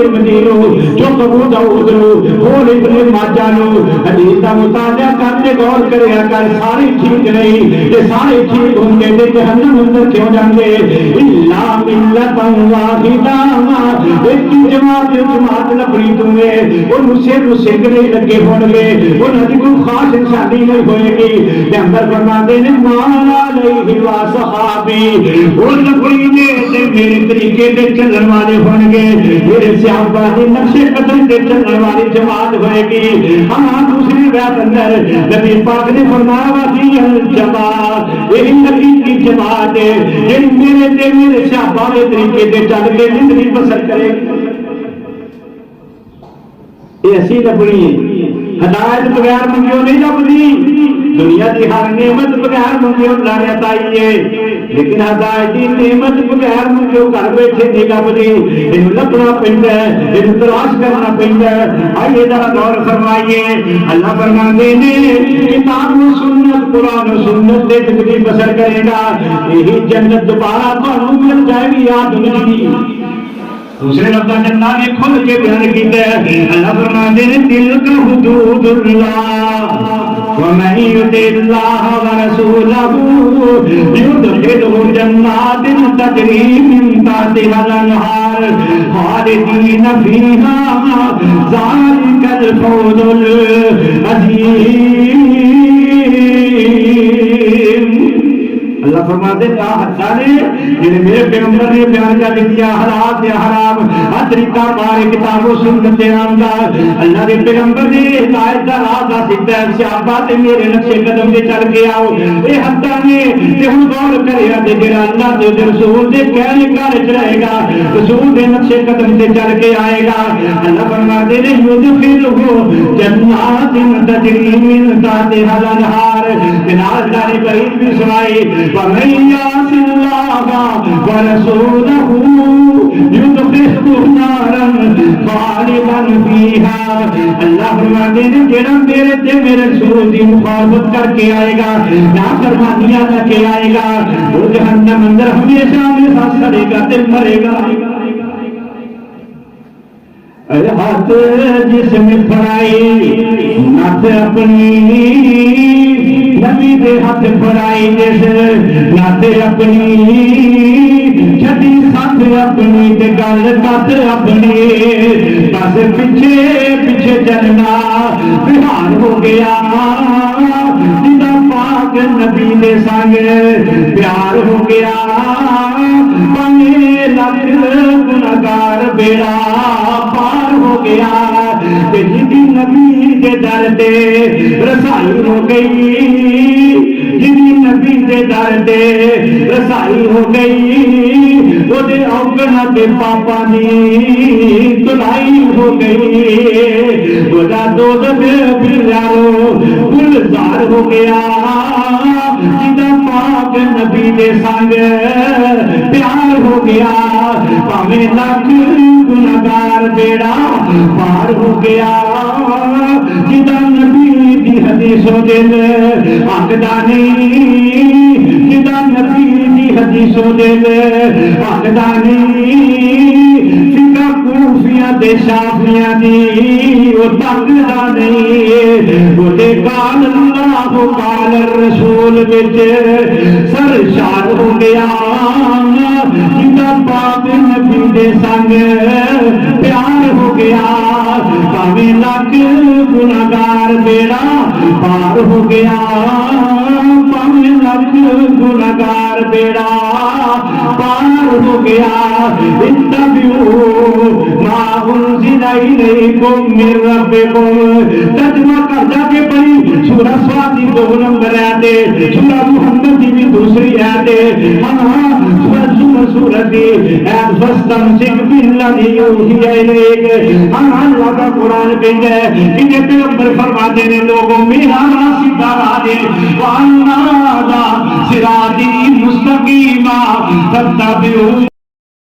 ترمذی نو چک ابو داؤد نو اور ابن ماجہ نو حدیث کا مطالعہ کرتے غور کریا کر سارے ٹھیک نہیں تے سارے ٹھیک ہوں گے تے جہنم اندر کیوں جاندے الا ملت واحدہ ایک جماعت لبڑی تمہیں ان سے سنگنے لگے ہون گے انہاں دی کوئی خاص انسانی نہیں ہوئے گی پیغمبر فرماتے ہیں مالا علیہ و صحابی وہ لبڑی نے میرے طریقے تے چلن والے ہون گے میرے صحابہ دے نقش قدم تے چلن والی جماعت ہوئے گی ہاں دوسری بات اندر نبی پاک نے فرمایا وادی الجماعت یہ نبی کی جماعت ہے یہ میرے تے میرے صحابہ دے طریقے تے چل کے زندگی بسر کرے یہ اسی لبڑی ہے ہدایت بغیر منگیوں نہیں لبدی دنیا کی ہر نعمت بغیر منگیوں لعنت آئی ہے لیکن ہدایت کی نعمت بغیر منگیوں گھر بیٹھے نہیں لبدی انہوں لبنا پیندا ہے انہوں تلاش کرنا پیندا ہے آئیے ذرا غور فرمائیے اللہ فرماتے ہیں کتاب و سنت قرآن و سنت سے زندگی بسر کرے گا یہی جنت دوبارہ تانوں مل جائے گی یاد نہیں دوسرے لفظ اللہ نے کھل کے بیان کیتا ہے اللہ فرماتے ہیں تلک حدود اللہ ومن یطع اللہ ورسولہ یدخلہ جنات تجری من تحتہا الانہار خالدین فیہا ذالک الفوز العظیم اللہ فرماتے ہیں اللہ نے جنہیں میرے پیغمبر نے بیان کر دیا حلال یا حرام ہر طریقہ بارے کتاب و سنت نامدار اللہ نے پیغمبر نے ہدایت کا راستہ سکھایا ہے صحابہ تے میرے نقش قدم تے چل کے آؤ اے حدا نے تے ہن غور کریا تے جڑا اللہ دے رسول دے کہنے گل چ رہے گا رسول دے نقش قدم تے چل کے آئے گا اللہ فرماتے ہیں یدخلہ جنات تجری من تحتہا الانہار نال اللہ نے قریب بھی سنائی ومن يعص الله ورسوله يدخله نارا خالدا فيها اللہ فرماتے ہیں جڑا میرے تے میرے رسول دی مخالفت کر کے آئے گا نافرمانیاں کر کے آئے گا وہ جہنم اندر ہمیشہ ہمیشہ سڑے گا تے مرے گا ہاتھ جسم پھڑائی نت اپنی نبی دے ہاتھ پھڑائی جس نت اپنی چھٹی ساتھ اپنی تے گل کت اپنی بس پیچھے پیچھے چلنا بہار ہو گیا جدا پاک نبی دے سنگ پیار ہو گیا پاویں لکھ گنہگار بیڑا پار ہو گیا جدی نبی کے در دے رسائی ہو گئی جدی نبی کے در دے رسائی ہو گئی وہ دے اوگنا دے پاپا دی تلائی ہو گئی وہ دا دوزخ بلیارو گلزار ہو گیا جدا پاک نبی دے سنگ پیار ہو گیا پاویں لکھ گنہگار بیڑا پار ہو گیا جدا نبی دی حدیثوں دل آکدا نہیں جدا نبی دی حدیثوں دل آکدا نہیں فقہ کوفیاں دے شافعیاں دی وہ تکدا نہیں وہ دے قال اللہ قال الرسول وچ سرشار ہو گیا جدا پاک نبی دے سنگ پیار ہو گیا پاویں لکھ گنہگار بیڑا پار ہو گیا پاویں لکھ گنہگار بیڑا پار ہو گیا اتبعوا ما انزل الیکم من ربکم ترجمہ کر جا کے پڑھی سورہ صاد کی 2 نمبر آیت سورہ محمد کی بھی دوسری آیت ہاں سورہ دی ایت فاستمسک بالذی اوحی الیک ہاں اللہ کا قرآن کہتا ہے کہ پیغمبر فرماتے ہیں لوگوں میرا راستہ راہ دے وَأَنَّ هَذَا صِرَاطِي مُسْتَقِيمًا فَاتَّبِعُوهُ